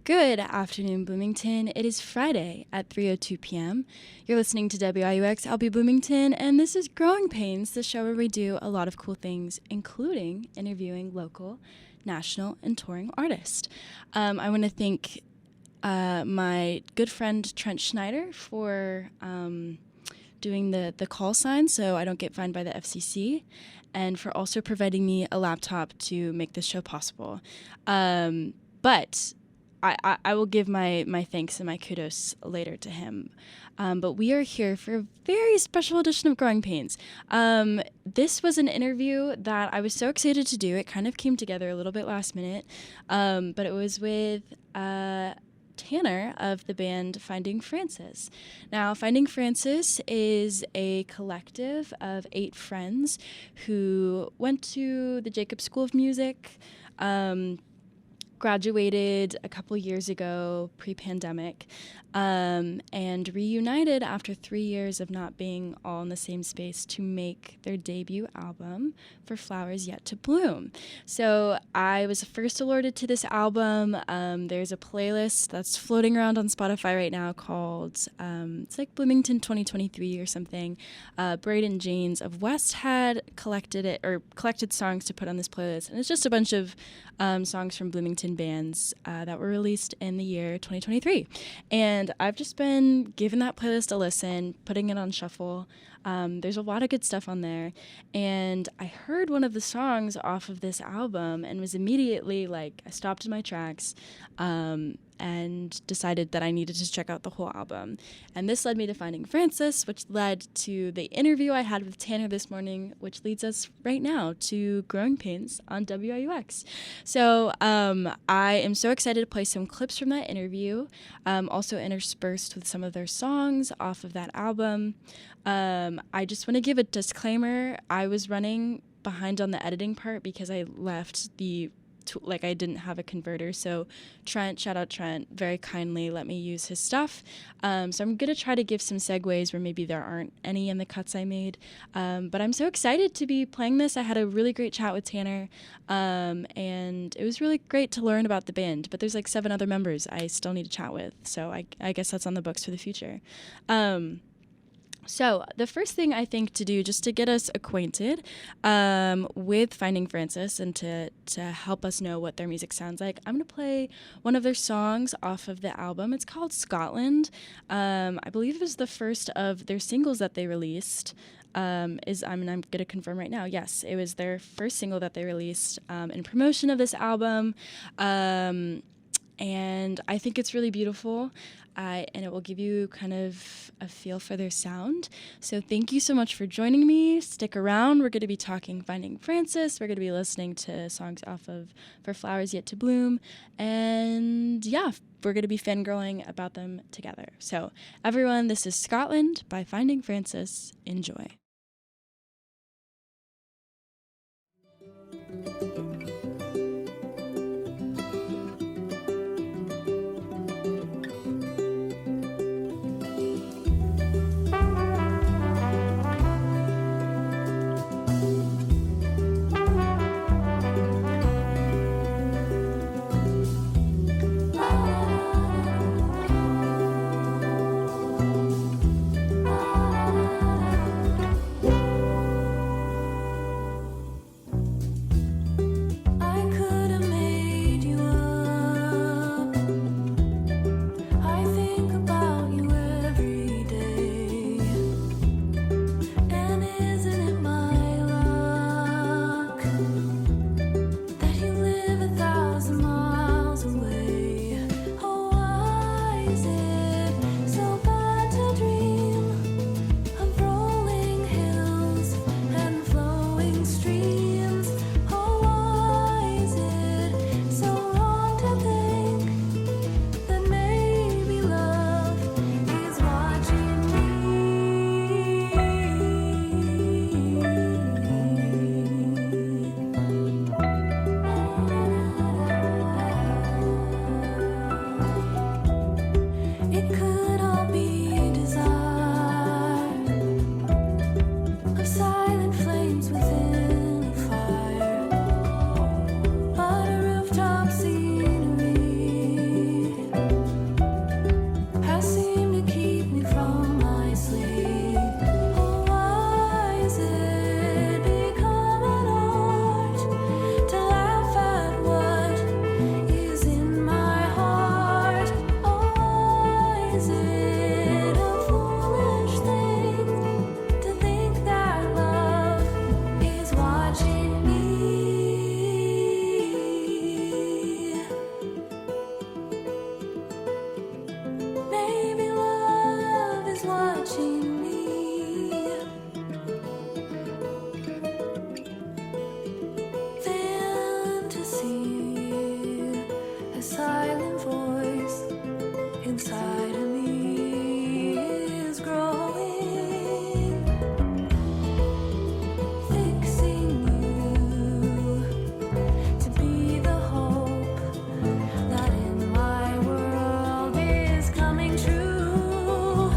Good afternoon, Bloomington. It is Friday at 3:02 p.m. You're listening to WIUX Albee Bloomington, and this is Growing Pains, the show where we do a lot of cool things, including interviewing local, national, and touring artists. I want to thank my good friend Trent Schneider for doing the call sign so I don't get fined by the FCC, and for also providing me a laptop to make this show possible. But I will give my thanks and my kudos later to him. But we are here for a very special edition of Growing Pains. This was an interview that I was so excited to do. It kind of came together a little bit last minute, but it was with Tanner of the band Finding Francis. Now, Finding Francis is a collective of 8 friends who went to the Jacobs School of Music, graduated a couple years ago, pre-pandemic, and reunited after 3 years of not being all in the same space to make their debut album, For Flowers Yet to Bloom. So I was first alerted to this album. There's a playlist that's floating around on Spotify right now called, it's like Bloomington 2023 or something. Braden Janes of West had collected songs to put on this playlist, and it's just a bunch of songs from Bloomington bands that were released in the year 2023. And I've just been giving that playlist a listen, putting it on shuffle. There's a lot of good stuff on there. And I heard one of the songs off of this album and was immediately like, I stopped in my tracks and decided that I needed to check out the whole album. And this led me to Finding Francis, which led to the interview I had with Tanner this morning, which leads us right now to Growing Pains on WIUX. So I am so excited to play some clips from that interview, also interspersed with some of their songs off of that album. I just want to give a disclaimer. I was running behind on the editing part because I left I didn't have a converter. So Trent, shout out Trent, very kindly let me use his stuff. So I'm going to try to give some segues where maybe there aren't any in the cuts I made. But I'm so excited to be playing this. I had a really great chat with Tanner, and it was really great to learn about the band. But there's like 7 other members I still need to chat with. So I guess that's on the books for the future. So the first thing I think to do, just to get us acquainted with Finding Francis and to help us know what their music sounds like, I'm going to play one of their songs off of the album. It's called Scotland. I believe it was the first of their singles that they released. I'm going to confirm right now. Yes, it was their first single that they released in promotion of this album. And I think it's really beautiful, and it will give you kind of a feel for their sound. So thank you so much for joining me. Stick around. We're going to be talking Finding Francis. We're going to be listening to songs off of For Flowers Yet to Bloom. And yeah, we're going to be fangirling about them together. So everyone, this is Scotland by Finding Francis. Enjoy. silent voice inside of me is growing, fixing you to be the hope that in my world is coming true.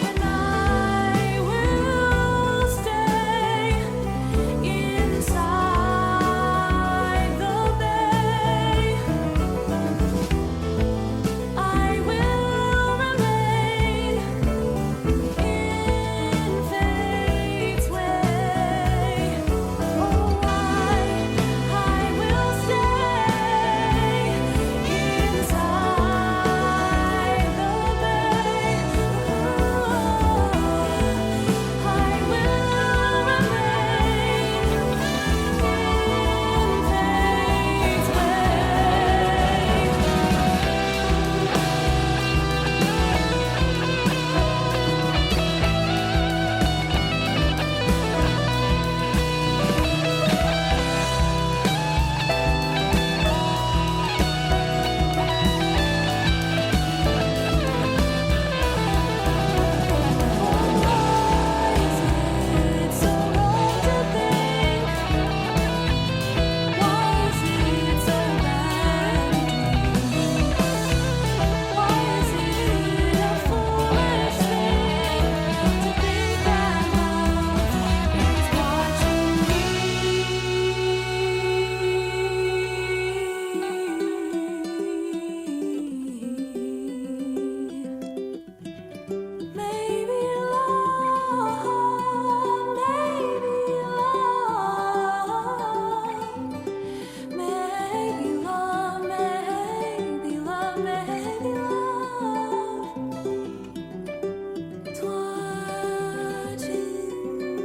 And I will stay inside the bay. I will remain in fate's way. Oh, I will stay inside the bay. I will remain in fate's It's so wrong to think. Why is it so bad? Why is it a foolish thing to think that love is watching me? Maybe love, maybe love, maybe love, maybe love, maybe love. It's watching me.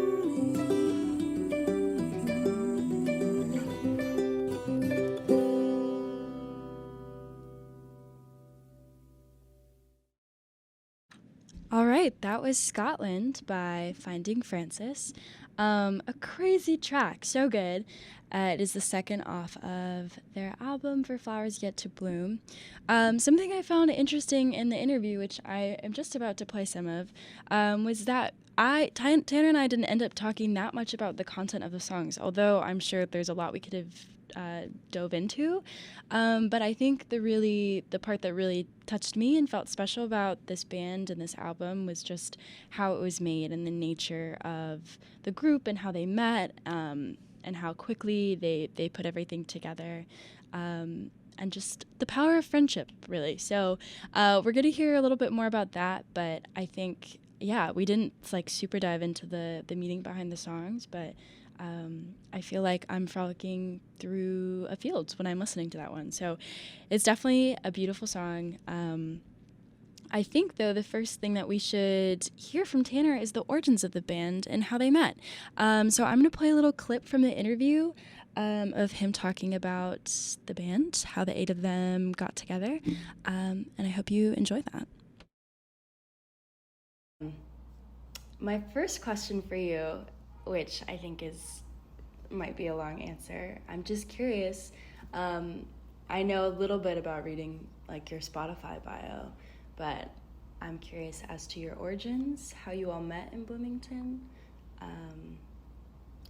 All right, that was Scotland by Finding Francis. A crazy track, so good. It is the second off of their album For Flowers Yet to Bloom. Something I found interesting in the interview, which I am just about to play some of, was that Tanner and I didn't end up talking that much about the content of the songs, although I'm sure there's a lot we could have dove into. But I think the part that really touched me and felt special about this band and this album was just how it was made and the nature of the group and how they met, and how quickly they put everything together. And just the power of friendship, really. So we're going to hear a little bit more about that, but I think, yeah, we didn't super dive into the meaning behind the songs, but I feel like I'm frolicking through a field when I'm listening to that one. So it's definitely a beautiful song. I think, though, the first thing that we should hear from Tanner is the origins of the band and how they met. So I'm going to play a little clip from the interview of him talking about the band, how the 8 of them got together, and I hope you enjoy that. My first question for you, which I think might be a long answer. I'm just curious. I know a little bit about reading your Spotify bio, but I'm curious as to your origins, how you all met in Bloomington.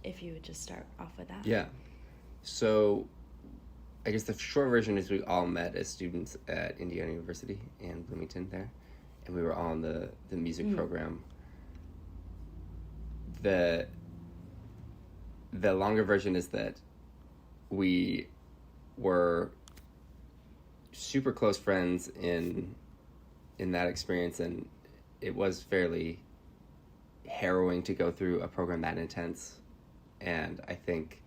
If you would just start off with that. Yeah. So I guess the short version is we all met as students at Indiana University in Bloomington there, and we were all in the music program. The longer version is that we were super close friends in that experience, and it was fairly harrowing to go through a program that intense. And I think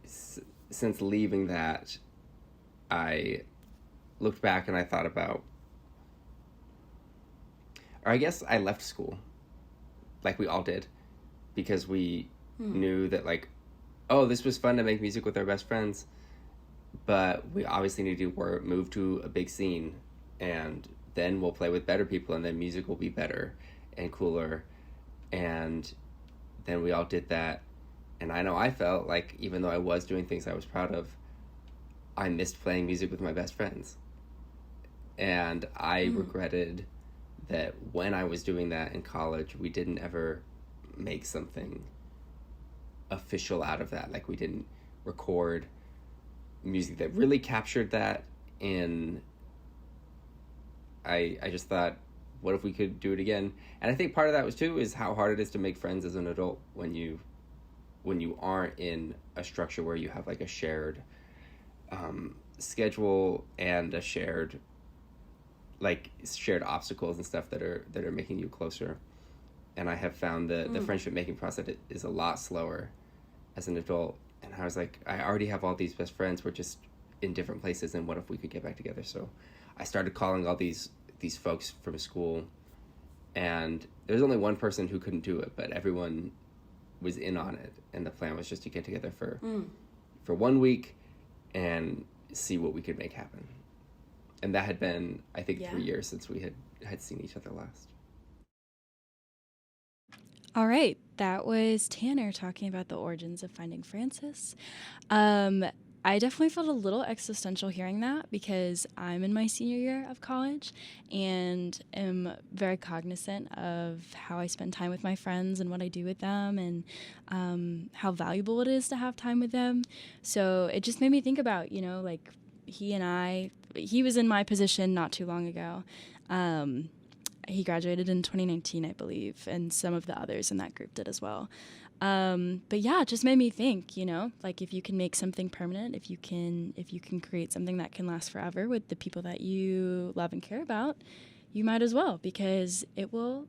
since leaving that, I looked back and I thought about, or I guess I left school, like we all did, because we knew that, like, oh, this was fun to make music with our best friends, but we obviously need to move to a big scene, and then we'll play with better people, and then music will be better and cooler. And then we all did that. And I know I felt like, even though I was doing things I was proud of, I missed playing music with my best friends. And I regretted that when I was doing that in college, we didn't ever make something official out of that. Like, we didn't record music that really captured that. And I just thought, what if we could do it again? And I think part of that was too is how hard it is to make friends as an adult when you aren't in a structure where you have like a shared schedule and a shared obstacles and stuff that are making you closer. And I have found the friendship making process is a lot slower as an adult. And I was like, I already have all these best friends. We're just in different places, and what if we could get back together? So I started calling all these folks from school, and there was only one person who couldn't do it, but everyone was in on it. And the plan was just to get together for 1 week and see what we could make happen. And that had been, I think, 3 years since we had seen each other last. All right, that was Tanner talking about the origins of Finding Francis. I definitely felt a little existential hearing that, because I'm in my senior year of college and am very cognizant of how I spend time with my friends and what I do with them, and how valuable it is to have time with them. So it just made me think about, like, he was in my position not too long ago. He graduated in 2019, I believe, and some of the others in that group did as well. But yeah, it just made me think, like, if you can make something permanent, if you can create something that can last forever with the people that you love and care about, you might as well, because it will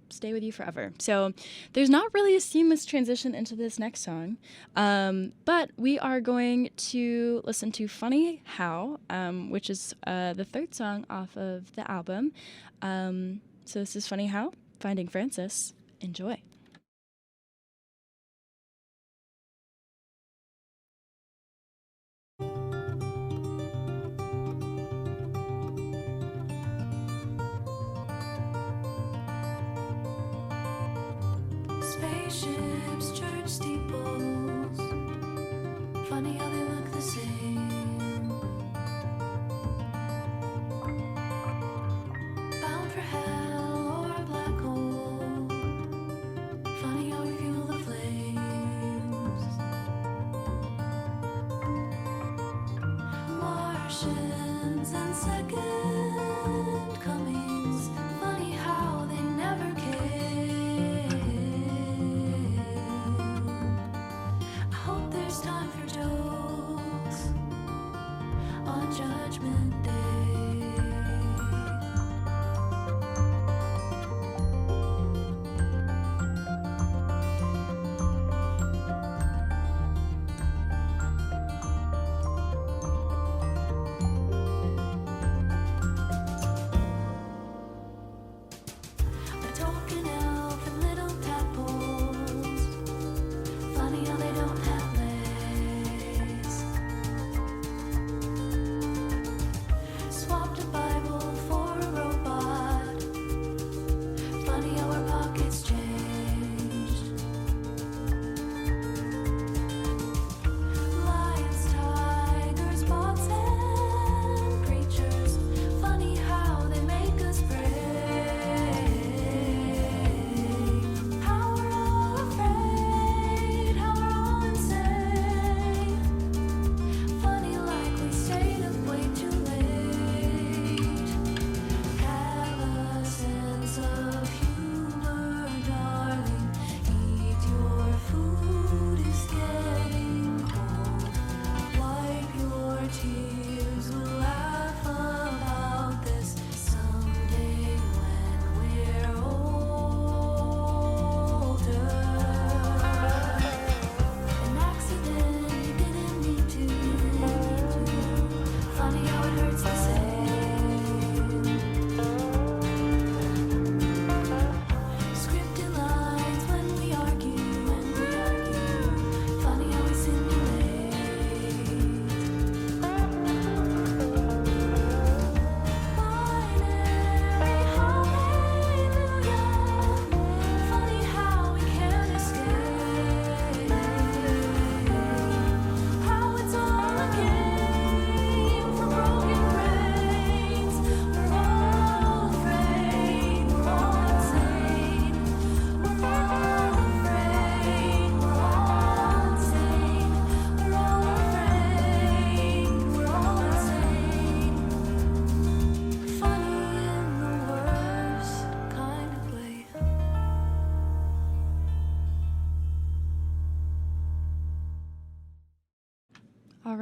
stay with you forever. So there's not really a seamless transition into this next song, but we are going to listen to Funny How, which is the third song off of the album. So this is Funny How, Finding Francis. Enjoy. Spaceships, church steeples. Funny how they look the same. Bound for hell or a black hole. Funny how we fuel the flames. Martians and second comings. Funny how they never came. I hope there's time for jokes on Judgment Day. A token elf and little tadpoles. Funny how they don't have legs.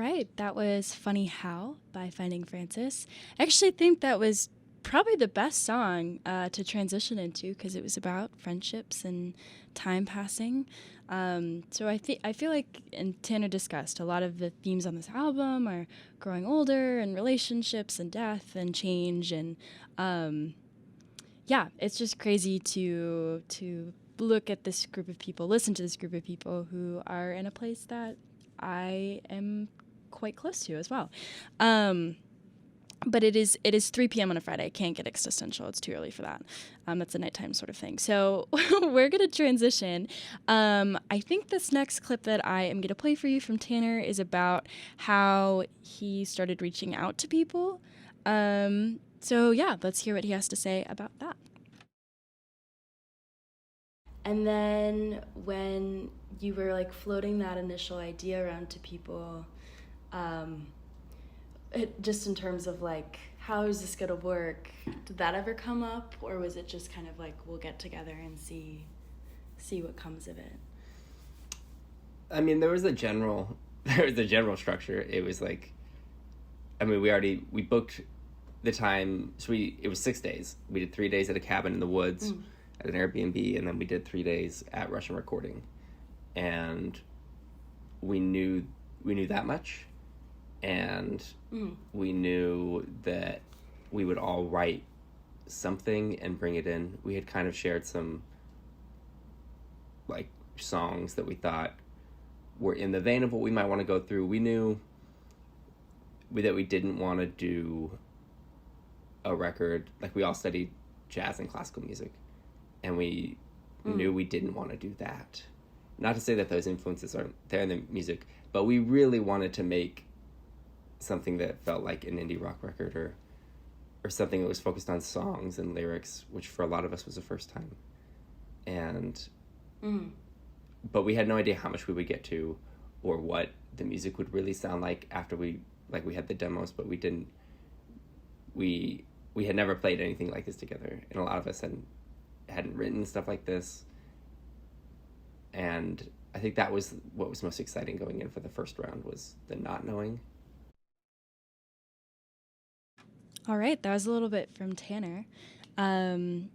right, that was Funny How by Finding Francis. I actually think that was probably the best song to transition into because it was about friendships and time passing. So I feel like, and Tanner discussed, a lot of the themes on this album are growing older and relationships and death and change, and yeah, it's just crazy to look at this group of people, listen to this group of people who are in a place that I am quite close to as well. But it is 3 p.m. on a Friday. I can't get existential. It's too early for that. That's a nighttime sort of thing. So we're going to transition. I think this next clip that I am going to play for you from Tanner is about how he started reaching out to people. So yeah, let's hear what he has to say about that. And then when you were like floating that initial idea around to people, just in terms of like, how is this gonna work? Did that ever come up, or was it just kind of like, we'll get together and see what comes of it? I mean, there was a general structure. It was like, I mean, we booked the time. So it was 6 days. We did 3 days at a cabin in the woods at an Airbnb, and then we did 3 days at Russian Recording, and we knew that much, and we knew that we would all write something and bring it in. We had kind of shared some like songs that we thought were in the vein of what we might want to go through. We knew that we didn't want to do a record, like we all studied jazz and classical music, and we knew we didn't want to do that. Not to say that those influences aren't there in the music, but we really wanted to make something that felt like an indie rock record, or something that was focused on songs and lyrics, which for a lot of us was the first time. And but we had no idea how much we would get to or what the music would really sound like after we had the demos, but we had never played anything like this together, and a lot of us hadn't written stuff like this. And I think that was what was most exciting going in for the first round, was the not knowing. All right, that was a little bit from Tanner. And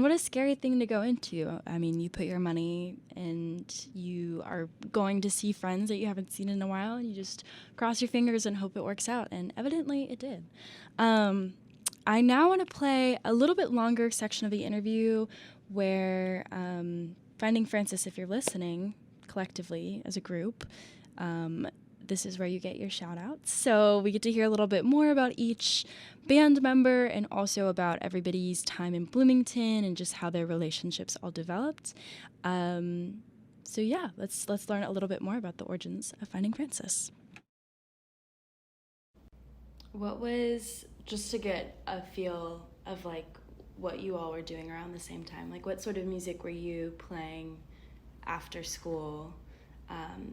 what a scary thing to go into. I mean, you put your money and you are going to see friends that you haven't seen in a while, and you just cross your fingers and hope it works out. And evidently it did. I now want to play a little bit longer section of the interview where Finding Francis, if you're listening collectively as a group, this is where you get your shout outs. So we get to hear a little bit more about each band member and also about everybody's time in Bloomington and just how their relationships all developed. So yeah, let's learn a little bit more about the origins of Finding Francis. What was, just to get a feel of like what you all were doing around the same time, like what sort of music were you playing after school?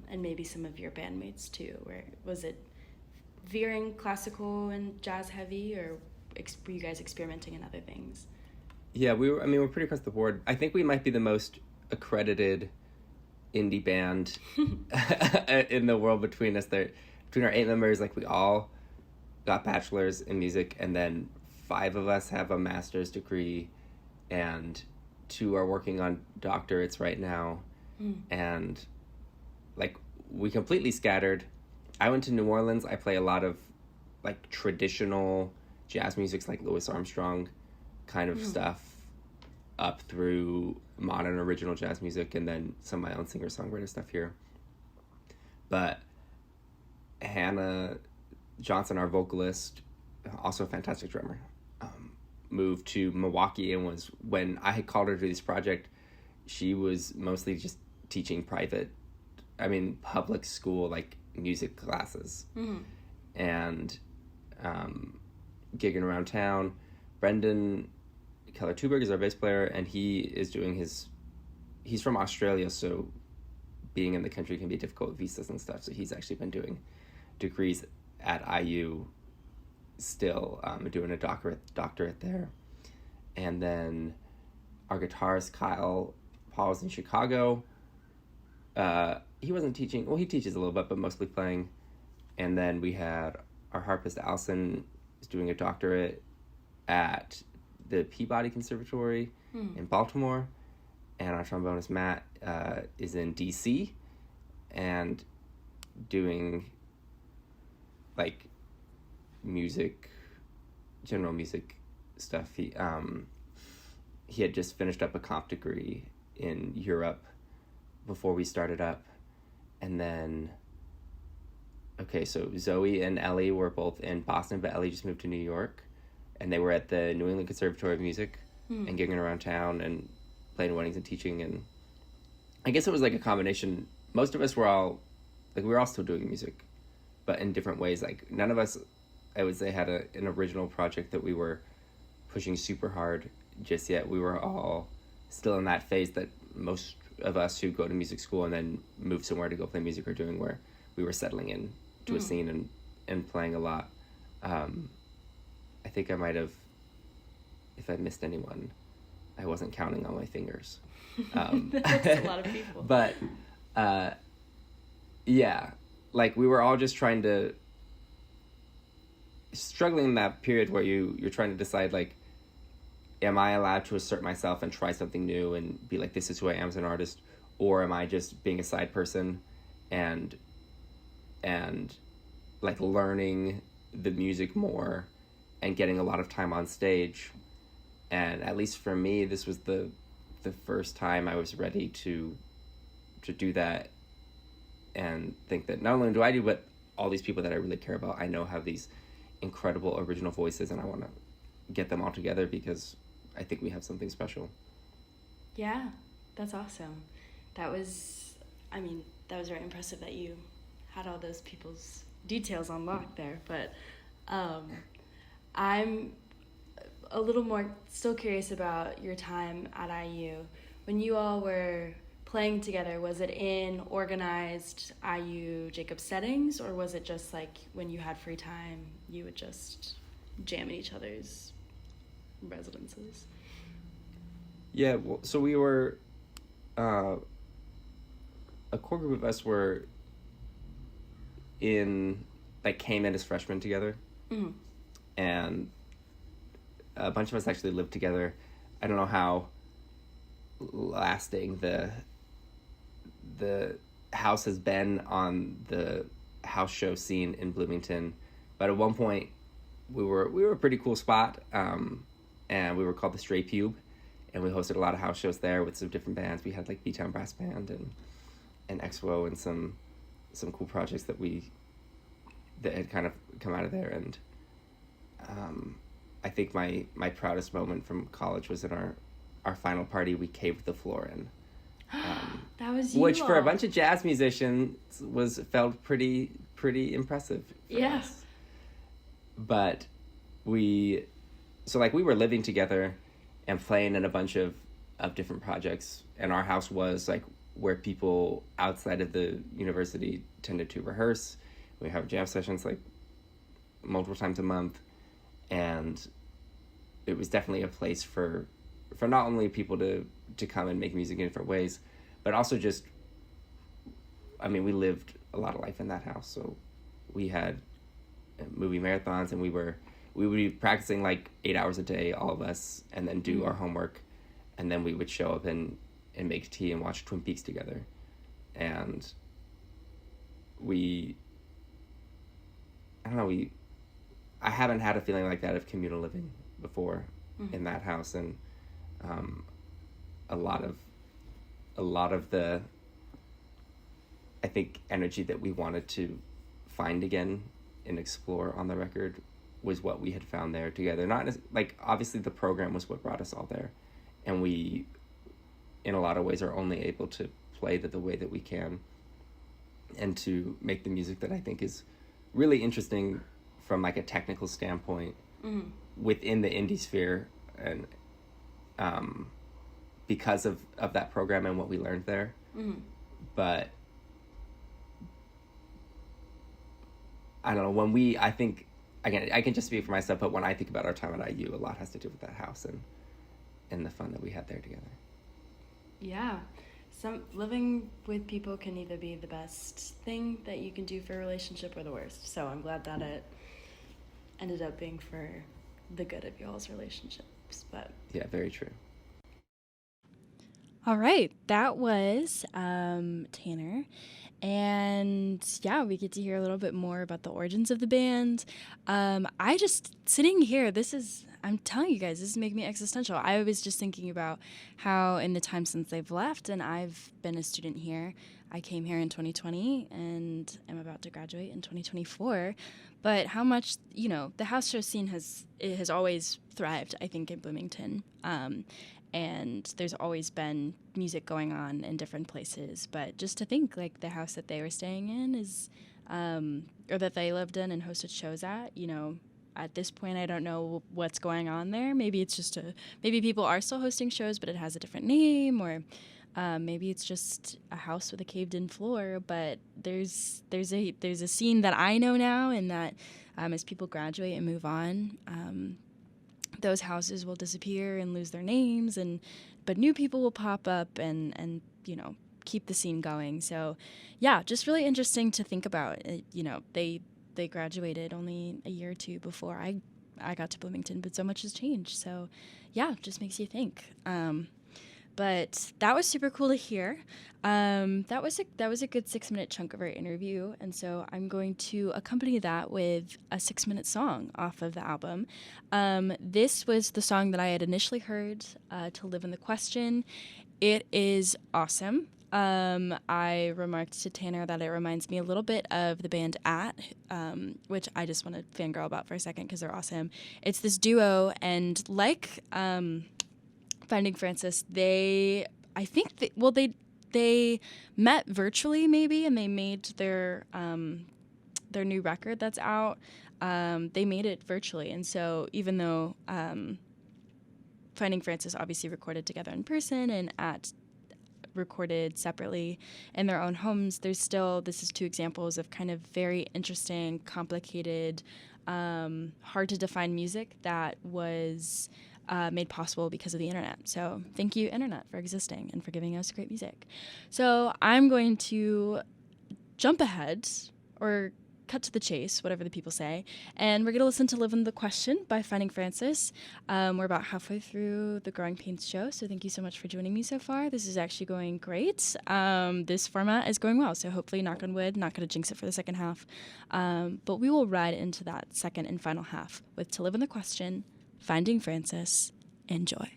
And maybe some of your bandmates too. Where was it veering classical and jazz heavy, or were you guys experimenting in other things? Yeah, we're pretty across the board. I think we might be the most accredited indie band in the world between us. Between our 8 members, like we all got bachelors in music, and then 5 of us have a master's degree, and 2 are working on doctorates right now. And like, we completely scattered. I went to New Orleans. I play a lot of like traditional jazz music, like Louis Armstrong kind of stuff, up through modern original jazz music, and then some of my own singer-songwriter stuff here. But Hannah Johnson, our vocalist, also a fantastic drummer, moved to Milwaukee, and was, when I had called her to this project, she was mostly just teaching public school, like music classes, and gigging around town. Brendan Keller Tuberg is our bass player, and he's from Australia, so being in the country can be difficult with visas and stuff, so he's actually been doing degrees at IU still, doing a doctorate there. And then our guitarist Kyle Paul's in Chicago. He wasn't teaching, well, he teaches a little bit, but mostly playing. And then we had our harpist Allison is doing a doctorate at the Peabody Conservatory in Baltimore, and our trombonist Matt is in DC and doing like music, general music stuff. He had just finished up a comp degree in Europe before we started up, and then so Zoe and Ellie were both in Boston, but Ellie just moved to New York, and they were at the New England Conservatory of Music and gigging around town and playing weddings and teaching. And I guess it was like a combination. Most of us were all we were all still doing music, but in different ways. Like none of us, I would say, had an original project that we were pushing super hard just yet. We were all still in that phase that most of us who go to music school and then move somewhere to go play music are doing, where we were settling in to a scene and playing a lot. I think I might have, if I missed anyone, I wasn't counting on my fingers. That's a lot of people. But yeah, like we were all just struggling in that period where you're trying to decide, like, am I allowed to assert myself and try something new and be like, this is who I am as an artist, or am I just being a side person and like learning the music more and getting a lot of time on stage. And at least for me, this was the first time I was ready to do that and think that not only do I do, but all these people that I really care about, I know have these incredible original voices, and I want to get them all together because I think we have something special. Yeah, that's awesome. That was very impressive that you had all those people's details on lock there. But I'm a little more still curious about your time at IU. When you all were playing together, was it in organized IU Jacob settings, or was it just like when you had free time, you would just jam in each other's residences? Yeah, well, so we were, a core group of us were came in as freshmen together. Mm-hmm. And a bunch of us actually lived together. I don't know how lasting the house has been on the house show scene in Bloomington, but at one point we were a pretty cool spot, and we were called the Stray Pube, and we hosted a lot of house shows there with some different bands. We had like B-Town Brass Band and Exwo and some cool projects that had kind of come out of there. And I think my proudest moment from college was in our final party. We caved the floor in. That was you which for a all. bunch of jazz musicians felt pretty impressive for Yeah. us. But we were living together and playing in a bunch of different projects, and our house was like where people outside of the university tended to rehearse. We have jam sessions like multiple times a month, and it was definitely a place for not only people to come and make music in different ways, but also just, we lived a lot of life in that house. So we had movie marathons, and we would be practicing like 8 hours a day, all of us, and then do our homework, and then we would show up and make tea and watch Twin Peaks together. And I haven't had a feeling like that of communal living before in that house. And a lot of the, I think, energy that we wanted to find again and explore on the record was what we had found there together. Not as, like, obviously the program was what brought us all there, and we, in a lot of ways, are only able to play the way that we can and to make the music that I think is really interesting from like a technical standpoint within the indie sphere, and because of that program and what we learned there. But I don't know, I think, again, I can just speak for myself, but when I think about our time at IU, a lot has to do with that house and the fun that we had there together. Yeah. Living with people can either be the best thing that you can do for a relationship or the worst. So I'm glad that it ended up being for the good of y'all's relationships. But Yeah, very true. all right, that was Tanner. And yeah, we get to hear a little bit more about the origins of the band. I just, sitting here, I'm telling you guys, this is making me existential. I was just thinking about how in the time since they've left, and I've been a student here, I came here in 2020 and am about to graduate in 2024. But how much, the house show scene has always thrived, I think, in Bloomington. And there's always been music going on in different places. But just to think, like, the house that they were staying in is, or that they lived in and hosted shows at, at this point, I don't know what's going on there. Maybe it's just maybe people are still hosting shows, but it has a different name, or maybe it's just a house with a caved-in floor. But there's a scene that I know now, and that as people graduate and move on, those houses will disappear and lose their names, but new people will pop up and keep the scene going. So yeah, just really interesting to think about. They graduated only a year or two before I got to Bloomington, but so much has changed. So yeah, just makes you think. But that was super cool to hear. That was a good 6-minute chunk of our interview, and so I'm going to accompany that with a 6-minute song off of the album. This was the song that I had initially heard, "To Live in the Question." It is awesome. I remarked to Tanner that it reminds me a little bit of the band At, which I just want to fangirl about for a second because they're awesome. It's this duo, and like Finding Francis, they met virtually maybe, and they made their new record that's out. They made it virtually, and so even though Finding Francis obviously recorded together in person and At recorded separately in their own homes, this is two examples of kind of very interesting, complicated, hard to define music that was made possible because of the internet. So thank you, internet, for existing and for giving us great music. So I'm going to jump ahead, or cut to the chase, whatever the people say, and we're going to listen to Live in the Question by Finding Francis. We're about halfway through the Growing Pains show, so thank you so much for joining me so far. This is actually going great. This format is going well, so hopefully, knock on wood, not going to jinx it for the second half. But we will ride into that second and final half with To Live in the Question, Finding Francis. Enjoy.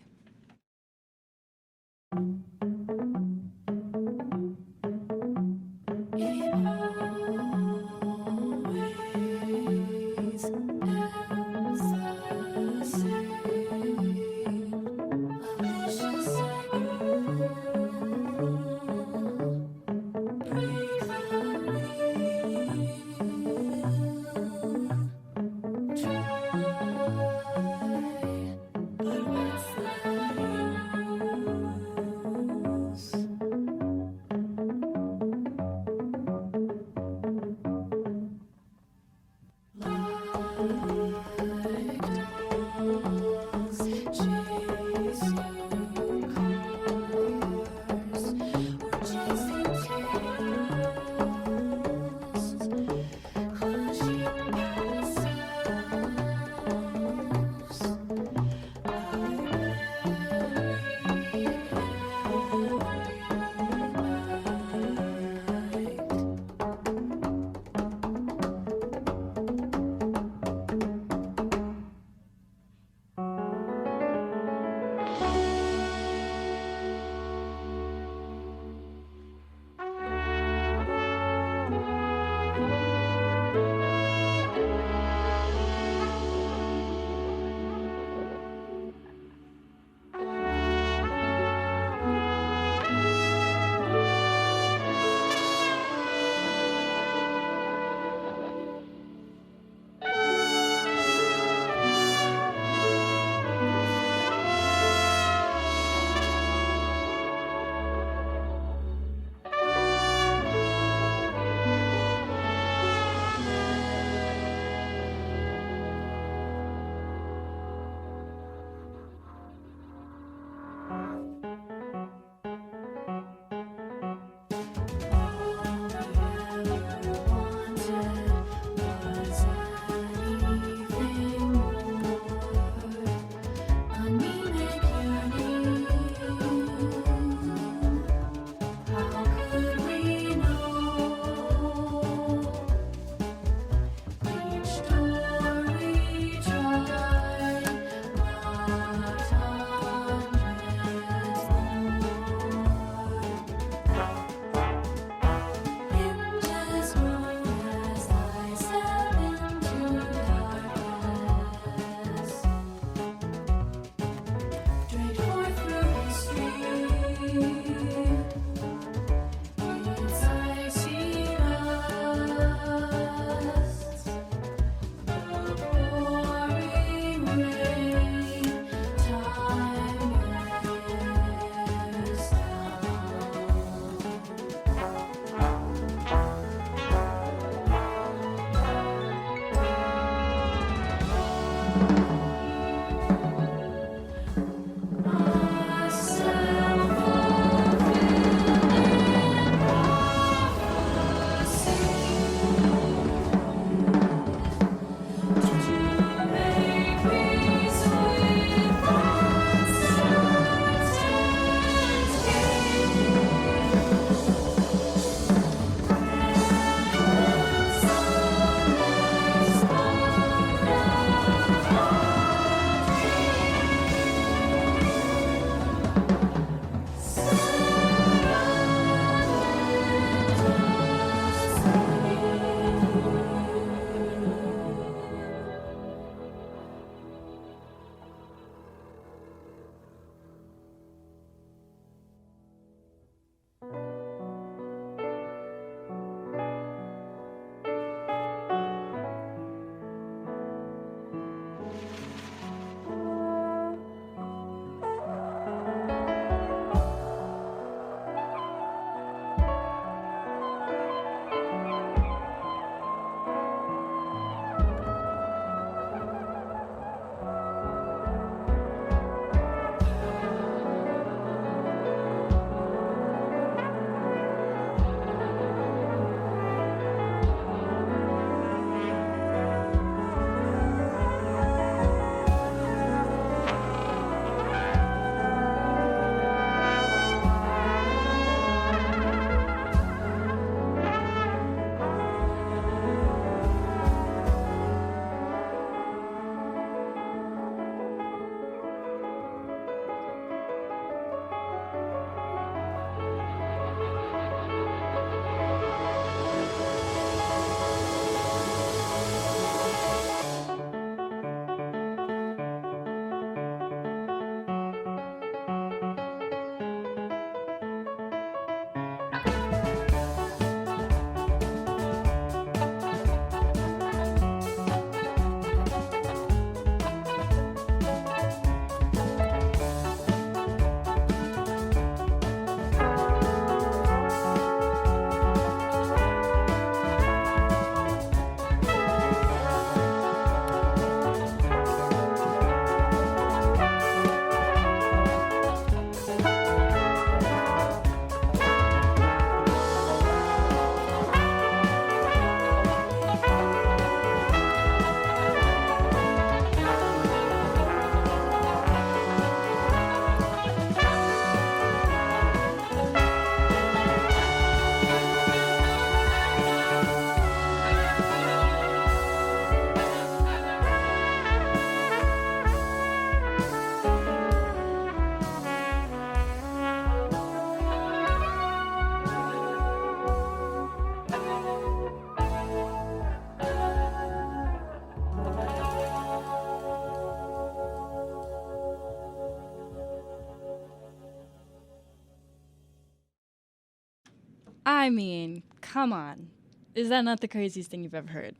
I mean, come on. Is that not the craziest thing you've ever heard?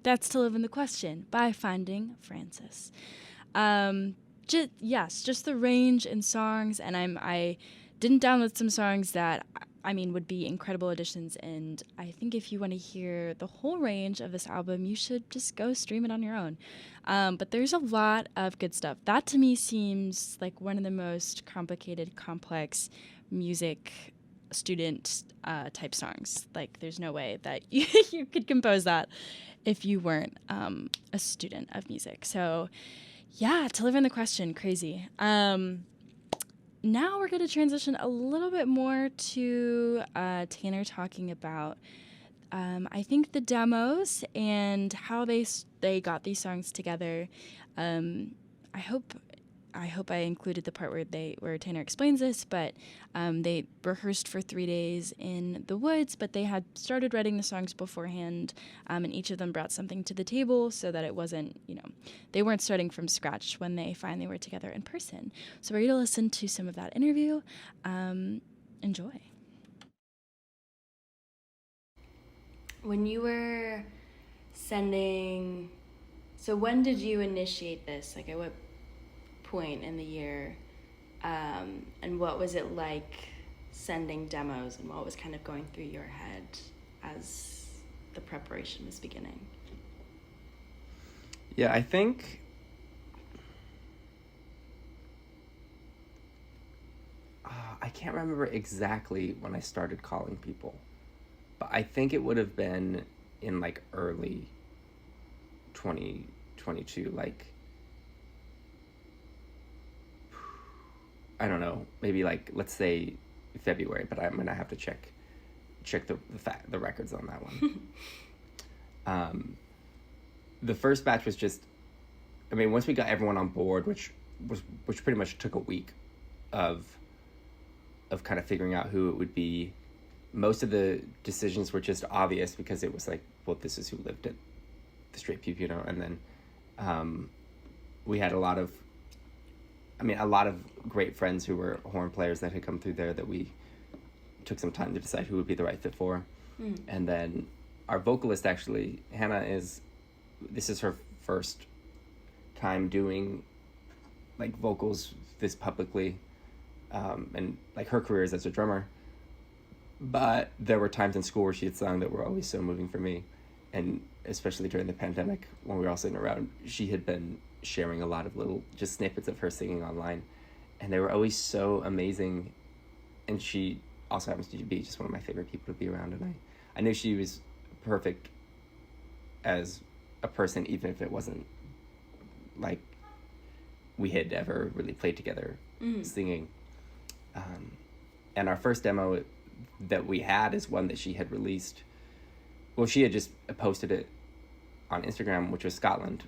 That's To Live in the Question by Finding Francis. Just the range in songs, and I didn't download some songs that I mean would be incredible additions, and I think if you want to hear the whole range of this album, you should just go stream it on your own. But there's a lot of good stuff. That to me seems like one of the most complicated, complex music student type songs. Like there's no way that you could compose that if you weren't a student of music. So yeah, To Live in the Question, crazy. Now we're going to transition a little bit more to Tanner talking about, I think, the demos and how they got these songs together. I hope I included the part where Tanner explains this, but they rehearsed for 3 days in the woods, but they had started writing the songs beforehand, and each of them brought something to the table so that it wasn't, they weren't starting from scratch when they finally were together in person. So we're going to listen to some of that interview. Enjoy. When you were sending, so when did you initiate this? Like at what point in the year, and what was it like sending demos, and what was kind of going through your head as the preparation was beginning? Yeah, I think I can't remember exactly when I started calling people, but I think it would have been in like early 2022, like I don't know, maybe like let's say February, but I'm gonna have to check the records on that one. The first batch was just, I mean, once we got everyone on board, which pretty much took a week of kind of figuring out who it would be. Most of the decisions were just obvious because it was like, well, this is who lived at the Straight Pew, and then we had a lot of great friends who were horn players that had come through there that we took some time to decide who would be the right fit for. And then our vocalist, actually, Hannah, this is her first time doing like vocals this publicly, and like her career is as a drummer, but there were times in school where she had sung that were always so moving for me, and especially during the pandemic when we were all sitting around, she had been sharing a lot of little just snippets of her singing online, and they were always so amazing. And she also happens to be just one of my favorite people to be around, and I knew she was perfect as a person, even if it wasn't like we had ever really played together singing. And our first demo that we had is one that she had released. Well, she had just posted it on Instagram, which was Scotland.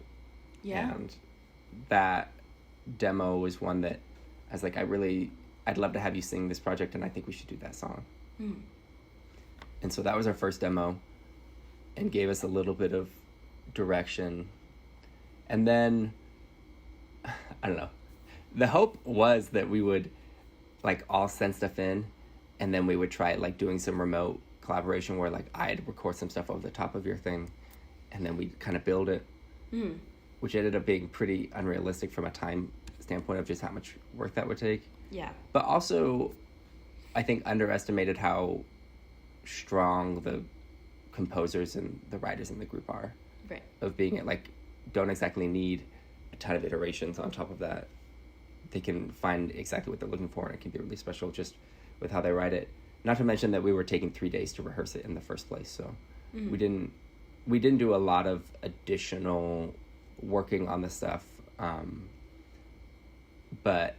Yeah. And that demo was one that I was like, I'd love to have you sing this project, and I think we should do that song. And so that was our first demo, and gave us a little bit of direction. And then, I don't know, the hope was that we would like all send stuff in, and then we would try like doing some remote collaboration where like I'd record some stuff over the top of your thing, and then we'd kind of build it, which ended up being pretty unrealistic from a time standpoint of just how much work that would take. Yeah. But also, I think underestimated how strong the composers and the writers in the group are. Right. Of being it, like, don't exactly need a ton of iterations on top of that. They can find exactly what they're looking for, and it can be really special just with how they write it. Not to mention that we were taking 3 days to rehearse it in the first place, so we didn't do a lot of additional working on the stuff. But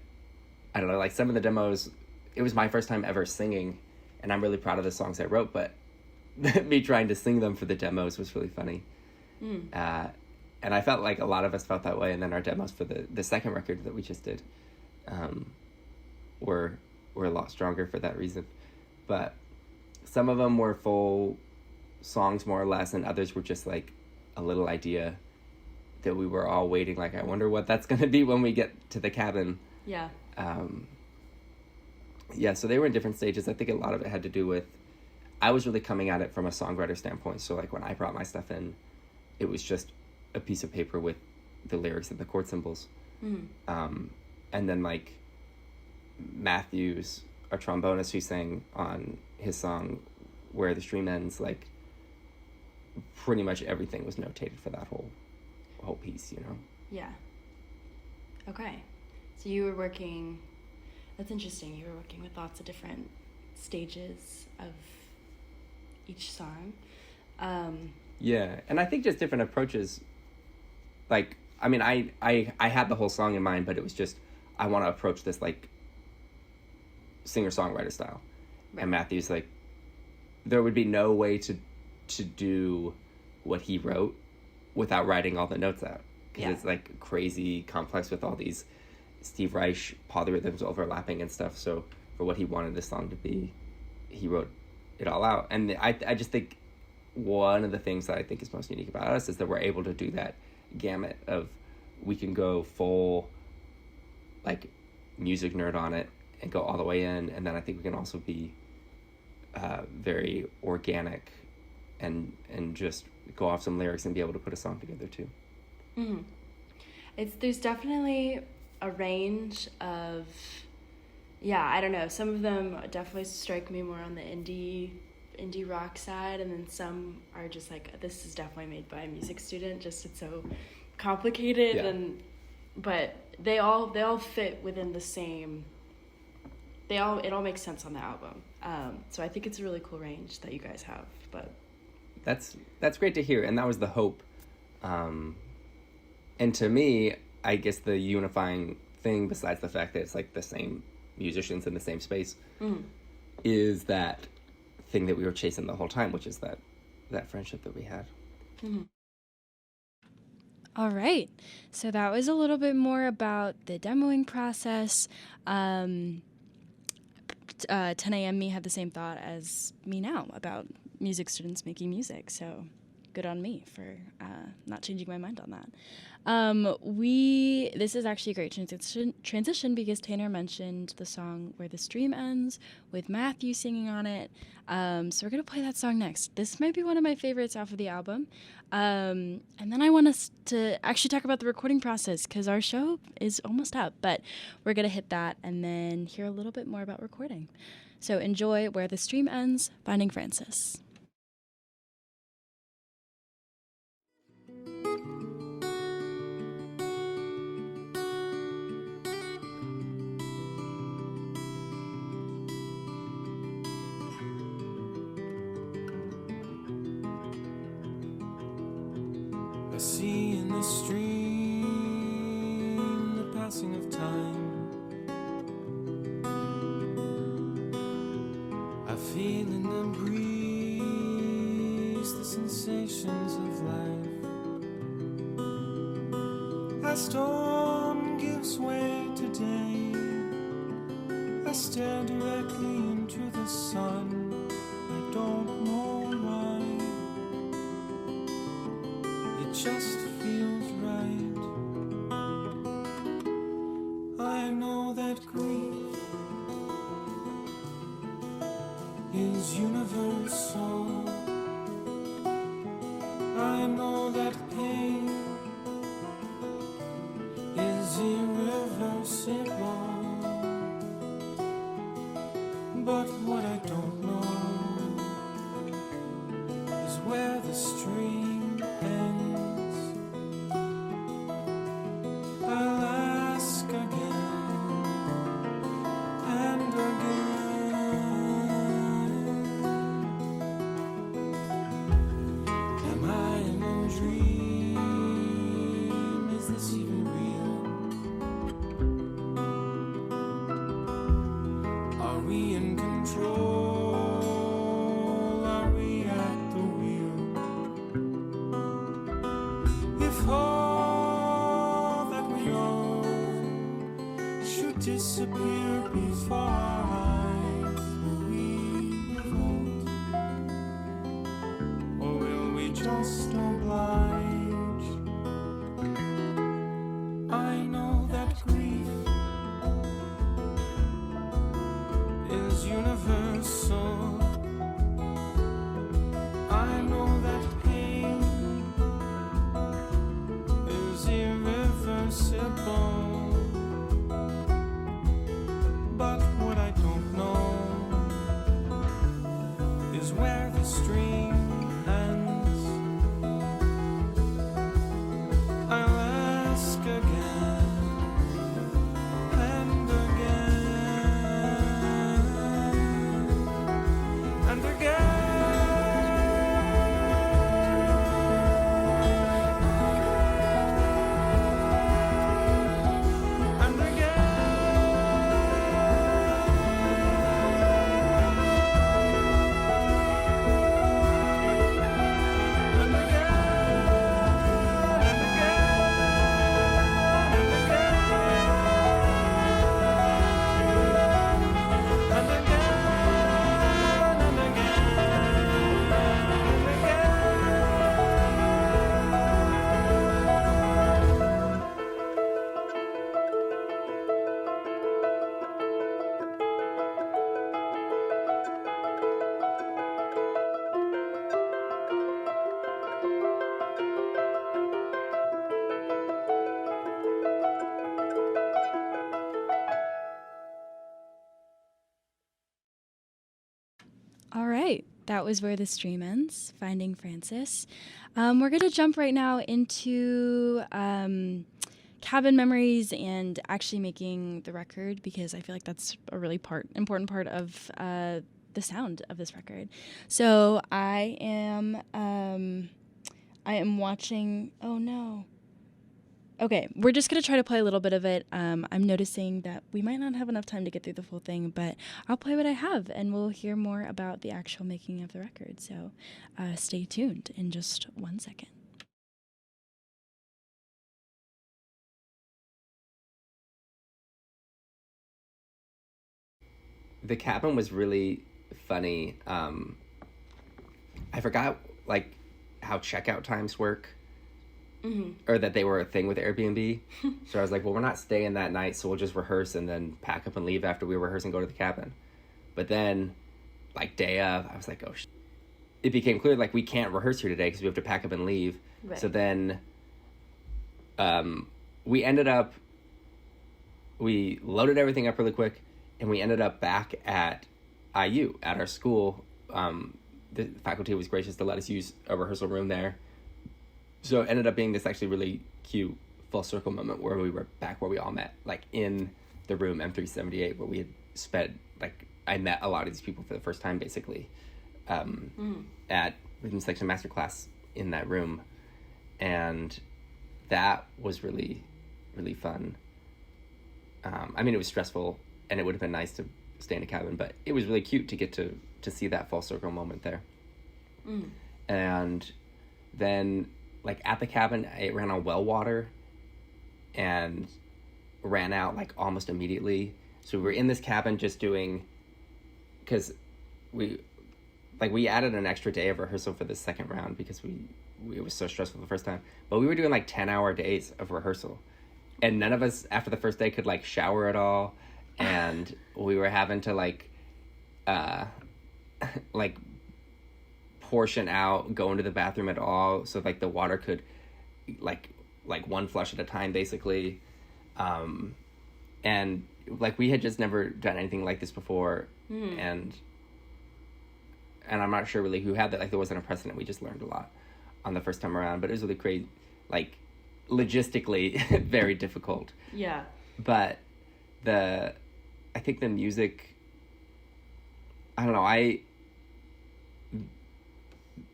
I don't know, like some of the demos, it was my first time ever singing, and I'm really proud of the songs I wrote, but me trying to sing them for the demos was really funny. And I felt like a lot of us felt that way, and then our demos for the second record that we just did were a lot stronger for that reason. But some of them were full songs, more or less, and others were just like a little idea that we were all waiting, like, I wonder what that's going to be when we get to the cabin. Yeah. Yeah, so they were in different stages. I think a lot of it had to do with I was really coming at it from a songwriter standpoint. So like when I brought my stuff in, it was just a piece of paper with the lyrics and the chord symbols. And then like Matthews, our trombonist who sang on his song Where the Stream Ends, like pretty much everything was notated for that whole piece, you know. Yeah. Okay. So you were working, that's interesting. You were working with lots of different stages of each song. Yeah, and I think just different approaches. Like, I mean, I had the whole song in mind, but it was just I want to approach this like singer-songwriter style. Right. And Matthew's like, there would be no way to do what he wrote without writing all the notes out, because it's like crazy complex with all these Steve Reich polyrhythms overlapping and stuff. So for what he wanted this song to be, he wrote it all out. And I just think one of the things that I think is most unique about us is that we're able to do that gamut of, we can go full like music nerd on it and go all the way in, and then I think we can also be very organic and just go off some lyrics and be able to put a song together too. There's definitely a range of, I don't know, some of them definitely strike me more on the indie rock side, and then some are just like, this is definitely made by a music student, just it's so complicated. But they all fit within the same, it all makes sense on the album. So I think it's a really cool range that you guys have. But that's great to hear, and that was the hope. And to me, I guess the unifying thing, besides the fact that it's like the same musicians in the same space, is that thing that we were chasing the whole time, which is that friendship that we had. All right. So that was a little bit more about the demoing process. 10 a.m. me had the same thought as me now about music students making music. So good on me for not changing my mind on that. This is actually a great transition because Tanner mentioned the song Where the Stream Ends with Matthew singing on it. So we're going to play that song next. This might be one of my favorites off of the album. And then I want us to actually talk about the recording process because our show is almost up, but we're going to hit that and then hear a little bit more about recording. So enjoy Where the Stream Ends, Finding Francis. I see in the stream the passing of time. I feel in the breeze the sensations of life. As dawn gives way to day, I stare directly into the sun. I don't know why. It just feels right. I know that grief is universal. I know that pain is irreversible. But what I don't know is where the stream ends. I'll ask again and again. Am I in a dream? Is this even real? Are we in control? Are we at the wheel? If all that we own should disappear before our eyes, will we revolt? Or will we just oblige? I know that grief is universal. I know that pain is irreversible, but what I don't know is where the stream ends. I'll ask again and again and again. All right, that was Where the Stream Ends, Finding Francis. We're going to jump right now into cabin memories and actually making the record, because I feel like that's a really important part of the sound of this record. So I am watching. Oh no. Okay, we're just going to try to play a little bit of it. I'm noticing that we might not have enough time to get through the full thing, but I'll play what I have, and we'll hear more about the actual making of the record. So stay tuned in just 1 second. The cabin was really funny. I forgot, like, how checkout times work. Or that they were a thing with Airbnb. So I was like, well, we're not staying that night, so we'll just rehearse and then pack up and leave after we rehearse and go to the cabin. But then, like, day of, I was like, oh, it became clear, like, we can't rehearse here today because we have to pack up and leave. Right. So then we loaded everything up really quick, and we ended up back at IU, at our school. The faculty was gracious to let us use a rehearsal room there. So it ended up being this actually really cute full circle moment where we were back where we all met, like in the room M378, where we had spent, like, I met a lot of these people for the first time, basically, at Rhythm Section Masterclass in that room. And that was really, really fun. I mean, it was stressful, and it would have been nice to stay in a cabin, but it was really cute to get to see that full circle moment there. And then, like, at the cabin, it ran on well water and ran out, like, almost immediately. So we were in this cabin just doing, because we added an extra day of rehearsal for the second round because it was so stressful the first time. But we were doing, like, 10-hour days of rehearsal. And none of us, after the first day, could, like, shower at all. And we were having to, like, portion out, go into the bathroom at all, so, like, the water could, like one flush at a time, basically. And, like, we had just never done anything like this before. And I'm not sure really who had that. Like, there wasn't a precedent. We just learned a lot on the first time around, but it was really crazy, like, logistically very difficult. Yeah. But I think the music, I don't know,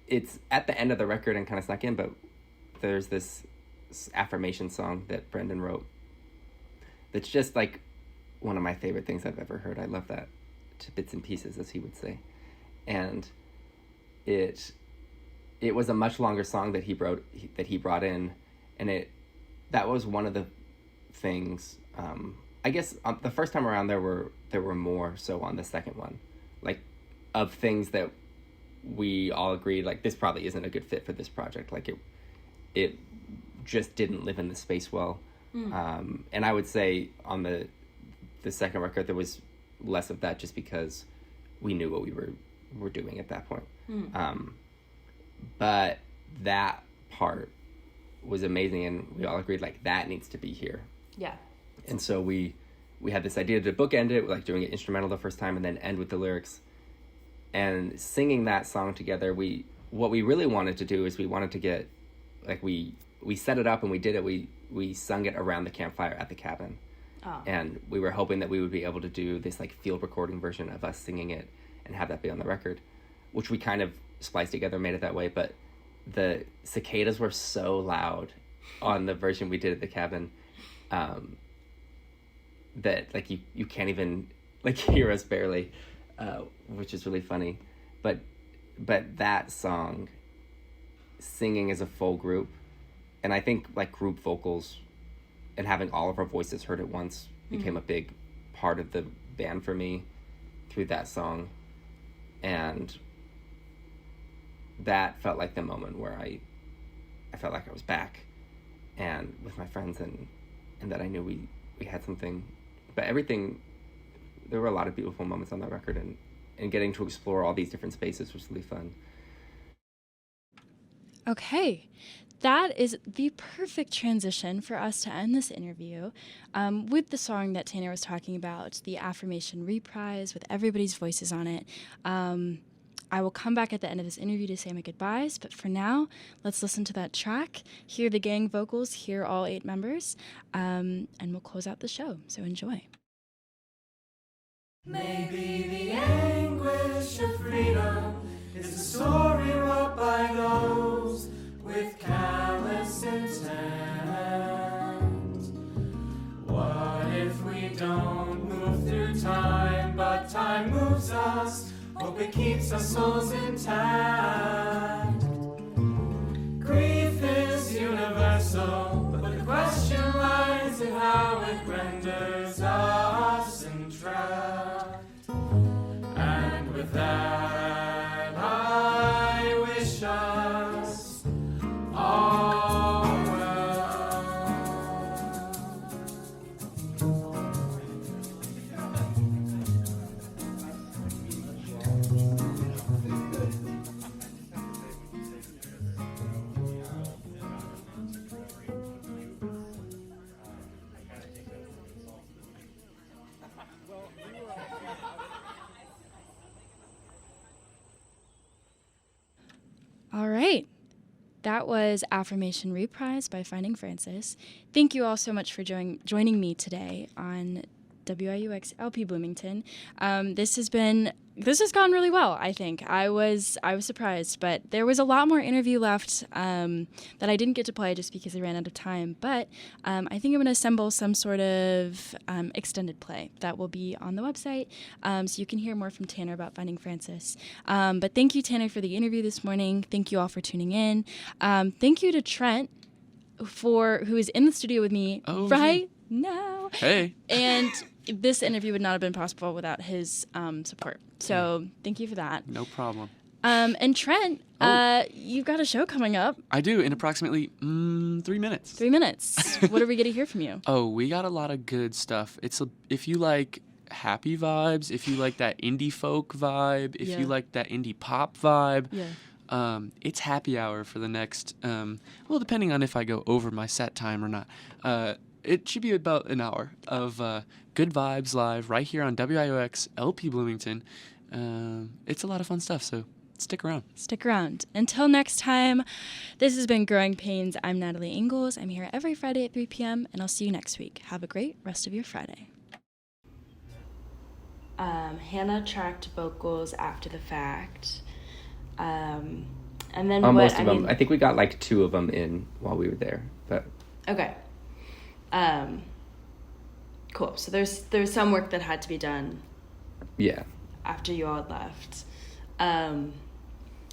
it's at the end of the record and kind of snuck in, but there's this affirmation song that Brendan wrote that's just, like, one of my favorite things I've ever heard. I love that to bits and pieces, as he would say. And it was a much longer song that he brought in, and that was one of the things. I guess the first time around there were more so on the second one, like, of things that we all agreed, like, this probably isn't a good fit for this project. Like, it just didn't live in the space well. And I would say on the second record there was less of that, just because we knew what we were doing at that point. But that part was amazing, and we all agreed like that needs to be here. Yeah. And so we had this idea to bookend it, like doing it instrumental the first time and then end with the lyrics. And singing that song together, what we really wanted to do is we wanted to get, like, we set it up and we did it. We sung it around the campfire at the cabin. Oh. And we were hoping that we would be able to do this like field recording version of us singing it and have that be on the record, which we kind of spliced together, made it that way. But the cicadas were so loud on the version we did at the cabin, that like you can't even like hear us barely, which is really funny. But that song, singing as a full group, and I think like group vocals and having all of our voices heard at once became a big part of the band for me through that song. And that felt like the moment where I felt like I was back and with my friends, and that I knew we had something. But everything, there were a lot of beautiful moments on that record, and getting to explore all these different spaces was really fun. Okay, that is the perfect transition for us to end this interview with the song that Tanner was talking about, the Affirmation Reprise with everybody's voices on it. I will come back at the end of this interview to say my goodbyes, but for now, let's listen to that track, hear the gang vocals, hear all 8 members, and we'll close out the show. So enjoy. Maybe the anguish of freedom is a story wrought by those with callous intent. What if we don't move through time, but time moves us? Hope it keeps our souls intact. Grief is universal, but the question lies in how it renders us entrapped. And with that, I wish us all well. All right. That was Affirmation Reprise by Finding Francis. Thank you all so much for joining me today on WIUX LP Bloomington. This has gone really well, I think. I was surprised, but there was a lot more interview left that I didn't get to play just because I ran out of time. But I think I'm going to assemble some sort of extended play that will be on the website, so you can hear more from Tanner about Finding Francis. But thank you, Tanner, for the interview this morning. Thank you all for tuning in. Thank you to Trent, who is in the studio with me right now. Hey. And this interview would not have been possible without his support. So thank you for that. No problem. And Trent, you've got a show coming up. I do, in approximately 3 minutes. 3 minutes. What are we going to hear from you? Oh, we got a lot of good stuff. If you like happy vibes, if you like that indie folk vibe, if you like that indie pop vibe, it's happy hour for the next, depending on if I go over my set time or not. It should be about an hour of good vibes live right here on WIOX LP Bloomington. It's a lot of fun stuff, so stick around. Stick around. Until next time, this has been Growing Pains. I'm Natalie Ingalls. I'm here every Friday at 3 p.m., and I'll see you next week. Have a great rest of your Friday. Hannah tracked vocals after the fact. And then most of them. I think we got like 2 of them in while we were there. But okay. Cool. So there's some work that had to be done. Yeah. After you all had left.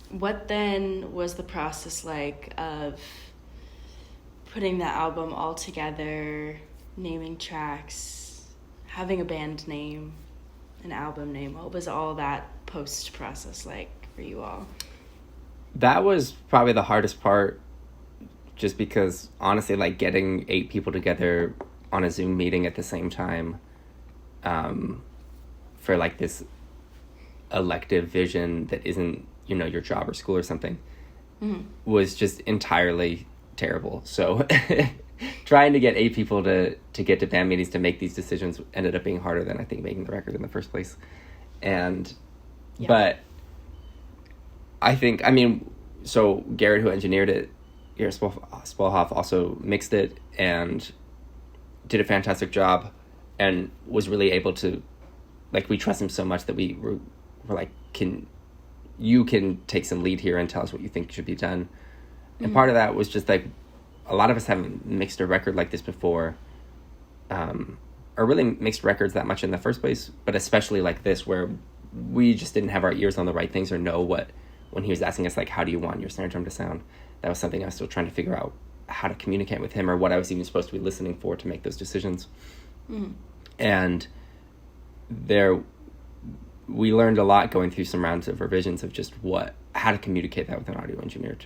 What then was the process like of putting the album all together, naming tracks, having a band name, an album name? What was all that post process like for you all? That was probably the hardest part, just because honestly, like getting 8 people together on a Zoom meeting at the same time, for like this elective vision that isn't, you know, your job or school or something, was just entirely terrible. So trying to get 8 people to get to band meetings to make these decisions ended up being harder than I think making the record in the first place. And but I think, I mean, so Garrett, who engineered it, Garrett Spolhoff, also mixed it and did a fantastic job, and was really able to, like, we trust him so much that we were like, you can take some lead here and tell us what you think should be done. And part of that was just like, a lot of us haven't mixed a record like this before, or really mixed records that much in the first place, but especially like this, where we just didn't have our ears on the right things or know what, when he was asking us, like, how do you want your snare drum to sound? That was something I was still trying to figure out how to communicate with him, or what I was even supposed to be listening for to make those decisions. And we learned a lot going through some rounds of revisions of just how to communicate that with an audio engineer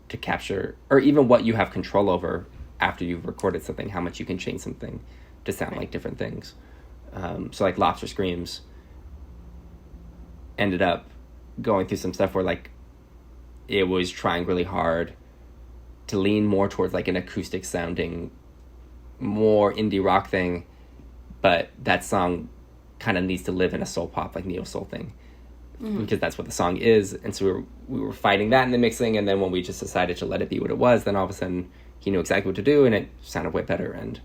to capture, or even what you have control over after you've recorded something, how much you can change something to sound like different things. So like Lobster Screams ended up going through some stuff where, like, it was trying really hard to lean more towards like an acoustic sounding, more indie rock thing, but that song kind of needs to live in a soul pop, like neo soul thing, because that's what the song is. And so we were fighting that in the mixing, and then when we just decided to let it be what it was, then all of a sudden he knew exactly what to do, and it sounded way better. And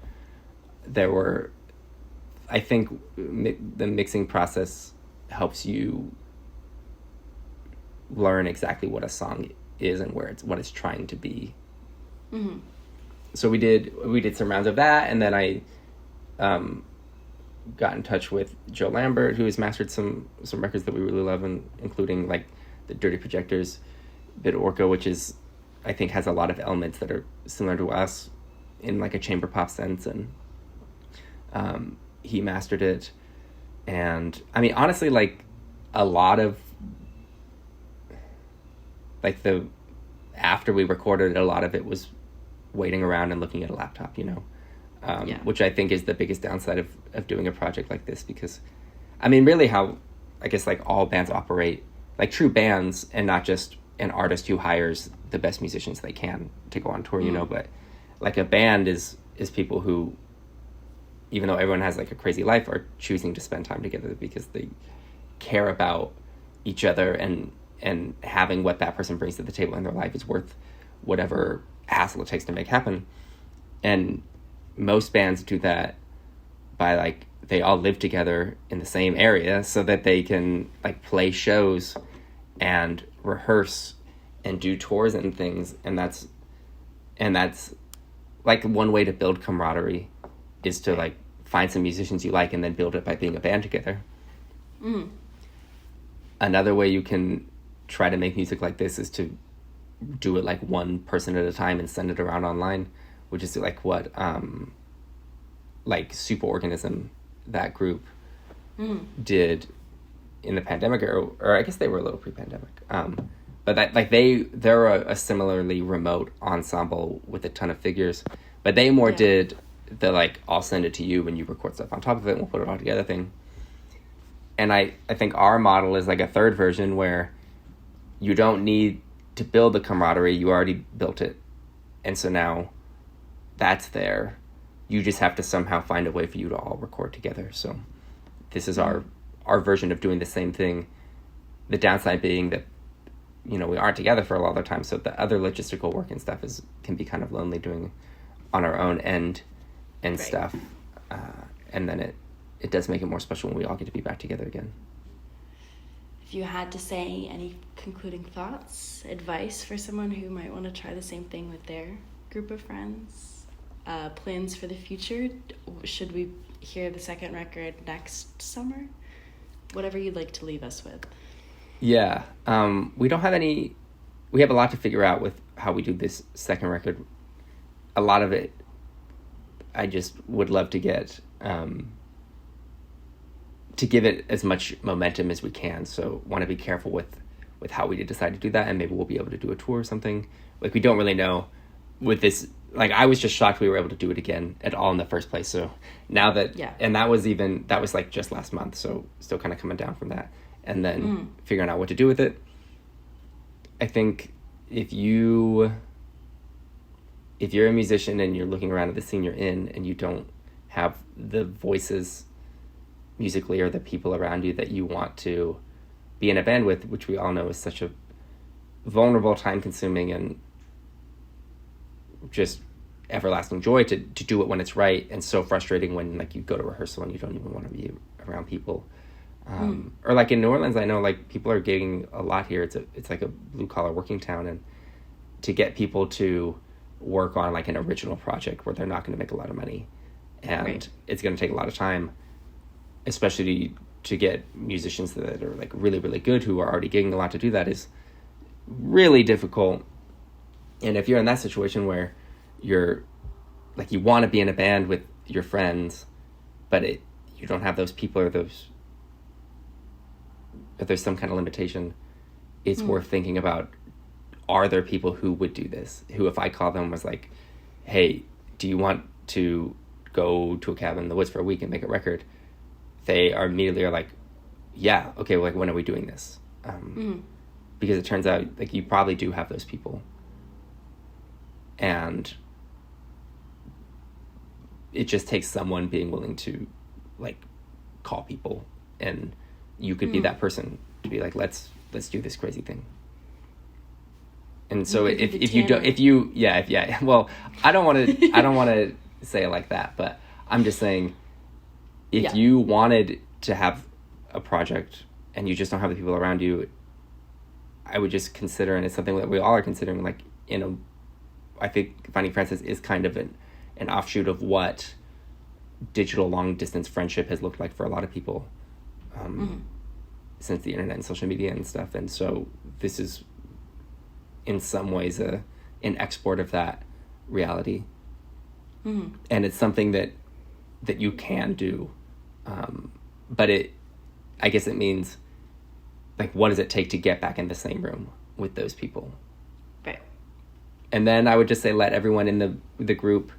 I think the mixing process helps you learn exactly what a song is and what it's trying to be. So we did some rounds of that, and then I got in touch with Joe Lambert, who has mastered some records that we really love, and including like the Dirty Projectors bit Orca, which is, I think, has a lot of elements that are similar to us in like a chamber pop sense, and he mastered it. And I mean, honestly, like, a lot of like after we recorded it, a lot of it was waiting around and looking at a laptop, you know, which I think is the biggest downside of doing a project like this, because I mean, really how I guess like all bands operate, like true bands, and not just an artist who hires the best musicians they can to go on tour, you know, but like a band is people who, even though everyone has like a crazy life, are choosing to spend time together because they care about each other, and having what that person brings to the table in their life is worth whatever hassle it takes to make happen. And most bands do that by, like, they all live together in the same area so that they can like play shows and rehearse and do tours and things. And that's like one way to build camaraderie, is to like find some musicians you like and then build it by being a band together. Another way you can try to make music like this is to do it like one person at a time and send it around online, which is like what like Superorganism, that group, did in the pandemic, or I guess they were a little pre-pandemic, but that, like, they're a similarly remote ensemble with a ton of figures, but they more did the like, I'll send it to you when you record stuff on top of it and we'll put it all together thing. And I think our model is like a third version, where you don't need to build the camaraderie, you already built it. And so now that's there. You just have to somehow find a way for you to all record together. So this is our version of doing the same thing. The downside being that, you know, we aren't together for a lot of the time, so the other logistical work and stuff can be kind of lonely doing on our own end and stuff. And then it does make it more special when we all get to be back together again. If you had to say any concluding thoughts, advice for someone who might want to try the same thing with their group of friends, plans for the future, should we hear the second record next summer? Whatever you'd like to leave us with. Yeah, we have a lot to figure out with how we do this second record. A lot of it, I just would love to get, to give it as much momentum as we can. So want to be careful with how we decide to do that, and maybe we'll be able to do a tour or something. Like, we don't really know with this. Like, I was just shocked we were able to do it again at all in the first place. So now that, and that was like just last month, so still kind of coming down from that. and then figuring out what to do with it. I think if you're a musician and you're looking around at the scene you're in and you don't have the voices musically or the people around you that you want to be in a band with, which we all know is such a vulnerable, time-consuming, and just everlasting joy to do it when it's right, and so frustrating when like you go to rehearsal and you don't even want to be around people. Or like in New Orleans, I know like people are gigging a lot here. It's like a blue-collar working town, and to get people to work on like an original project where they're not going to make a lot of money, and it's going to take a lot of time, especially to get musicians that are like really, really good who are already gigging a lot, to do that is really difficult. And if you're in that situation where you're like, you want to be in a band with your friends, but you don't have those people, or there's some kind of limitation, it's worth thinking about, are there people who would do this, who if I call them was like, hey, do you want to go to a cabin in the woods for a week and make a record? They are immediately like, yeah, okay, well, like, when are we doing this? Because it turns out like you probably do have those people, and it just takes someone being willing to like call people, and you could be that person to be like, let's do this crazy thing. And so well, I don't want to say it like that, but I'm just saying, if you wanted to have a project and you just don't have the people around you, I would just consider, and it's something that we all are considering, like, I think Finding Francis is kind of an offshoot of what digital long distance friendship has looked like for a lot of people since the internet and social media and stuff. And so this is in some ways an export of that reality. And it's something that you can do. But I guess it means, like, what does it take to get back in the same room with those people? Right. And then I would just say, let everyone in the group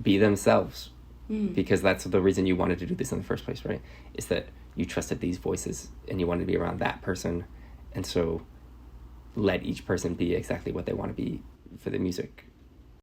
be themselves, because that's the reason you wanted to do this in the first place, right? Is that you trusted these voices and you wanted to be around that person. And so let each person be exactly what they want to be for the music.